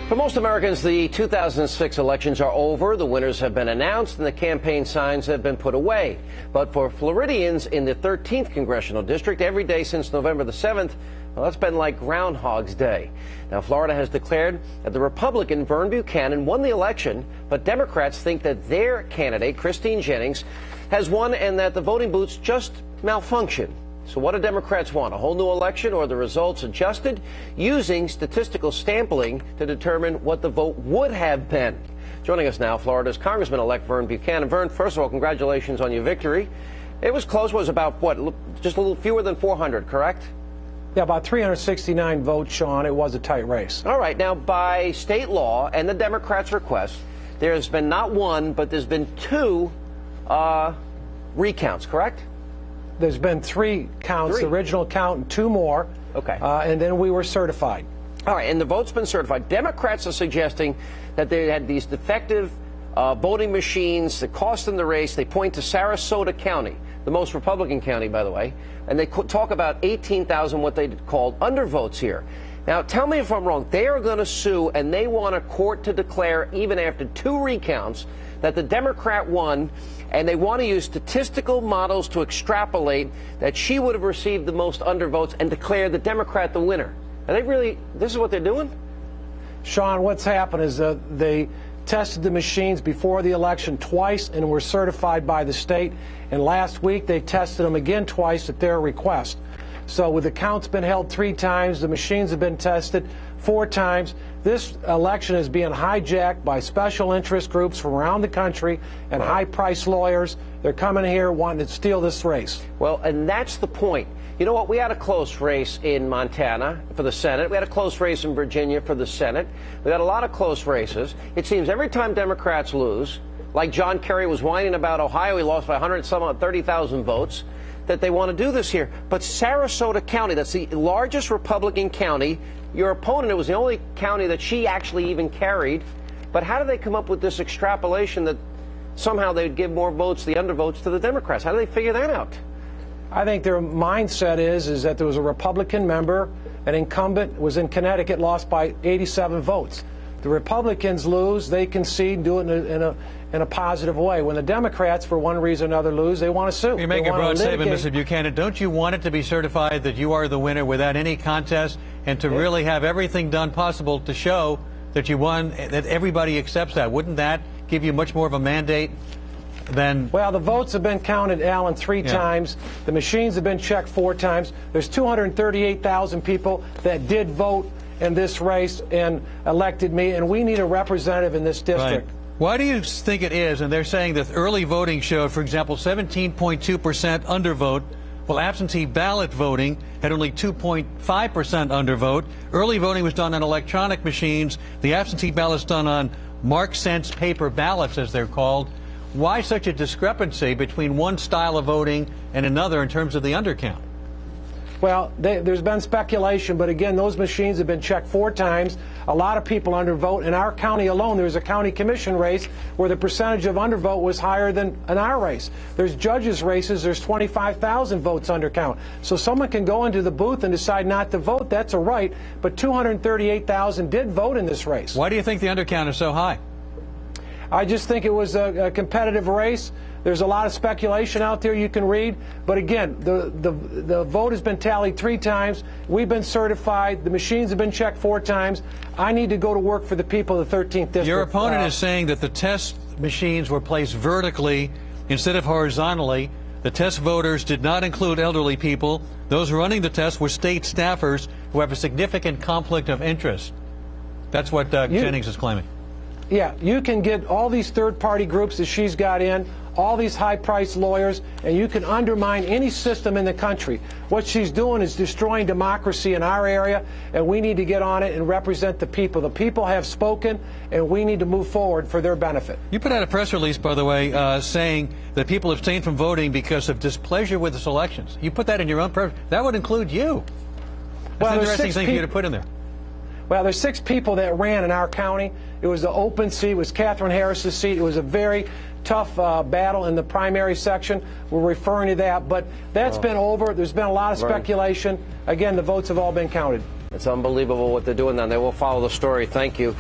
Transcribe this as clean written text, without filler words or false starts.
For most Americans, the 2006 elections are over. The winners have been announced and the campaign signs have been put away. But for Floridians in the 13th congressional district, every day since November the 7th, well, that's been like Groundhog's Day. Now, Florida has declared that the Republican Vern Buchanan won the election, but Democrats think that their candidate, Christine Jennings, has won and that the voting booths just malfunctioned. So what do Democrats want? A whole new election or the results adjusted using statistical sampling to determine what the vote would have been? Joining us now, Florida's Congressman-elect Vern Buchanan. Vern, first of all, congratulations on your victory. It was close. It was about, what, just a little fewer than 400, correct? Yeah, about 369 votes, Sean. It was a tight race. All right. Now, by state law and the Democrats' request, there's been not one, but there's been two recounts, correct? There's been three counts, the original count and two more. Okay. And then we were certified. All right, and the vote's been certified. Democrats are suggesting that they had these defective voting machines that cost them the race. They point to Sarasota County, the most Republican county, by the way, and they talk about 18,000 what they called undervotes here. Now, tell me if I'm wrong. They are going to sue, and they want a court to declare, even after two recounts, that the Democrat won, and they want to use statistical models to extrapolate that she would have received the most undervotes and declare the Democrat the winner. Are they really, this is what they're doing? Sean, what's happened is they tested the machines before the election twice and were certified by the state. And last week they tested them again twice at their request. So with the counts been held 3 times, the machines have been tested 4 times. This election is being hijacked by special interest groups from around the country and high-priced lawyers. They're coming here wanting to steal this race. Well, and that's the point. You know what? We had a close race in Montana for the Senate. We had a close race in Virginia for the Senate. We had a lot of close races. It seems every time Democrats lose, like John Kerry was whining about Ohio, he lost by 130,000 votes, that they want to do this here. But Sarasota County, that's the largest Republican county. Your opponent, it was the only county that she actually even carried. But how do they come up with this extrapolation that somehow they'd give more votes, the undervotes, to the Democrats? How do they figure that out? I think their mindset is that there was a Republican member, an incumbent, was in Connecticut, lost by 87 votes. The Republicans lose, they concede, do it in a positive way. When the Democrats, for one reason or another, lose, they want to sue. You make a broad statement, Mr. Buchanan. Don't you want it to be certified that you are the winner without any contest, and to really have everything done possible to show that you won, that everybody accepts that? Wouldn't that give you much more of a mandate than... Well, the votes have been counted, Alan, 3 times. The machines have been checked 4 times. There's 238,000 people that did vote in this race and elected me, and we need a representative in this district. Right. Why do you think it is? And they're saying that early voting showed, for example, 17.2% undervote, while absentee ballot voting had only 2.5% undervote. Early voting was done on electronic machines. The absentee ballots done on mark sense paper ballots, as they're called. Why such a discrepancy between one style of voting and another in terms of the undercount? Well, there's been speculation, but again, those machines have been checked 4 times. A lot of people undervote. In our county alone, there's a county commission race where the percentage of undervote was higher than in our race. There's judges' races, there's 25,000 votes undercount. So someone can go into the booth and decide not to vote. That's a right, but 238,000 did vote in this race. Why do you think the undercount is so high? I just think it was a competitive race. There's a lot of speculation out there you can read. But again, the vote has been tallied 3 times. We've been certified. The machines have been checked 4 times. I need to go to work for the people of the 13th District. Your opponent is saying that the test machines were placed vertically instead of horizontally. The test voters did not include elderly people. Those running the test were state staffers who have a significant conflict of interest. That's what Jennings is claiming. Yeah, you can get all these third-party groups that she's got in, all these high-priced lawyers, and you can undermine any system in the country. What she's doing is destroying democracy in our area, and we need to get on it and represent the people. The people have spoken, and we need to move forward for their benefit. You put out a press release, by the way, saying that people abstained from voting because of displeasure with the elections. You put that in your own press. That would include you. That's an interesting thing for you to put in there. Well, there's 6 people that ran in our county. It was an open seat. It was Catherine Harris's seat. It was a very tough battle in the primary section. We're referring to that, but that's been over. There's been a lot of speculation. Again, the votes have all been counted. It's unbelievable what they're doing now. They will follow the story. Thank you.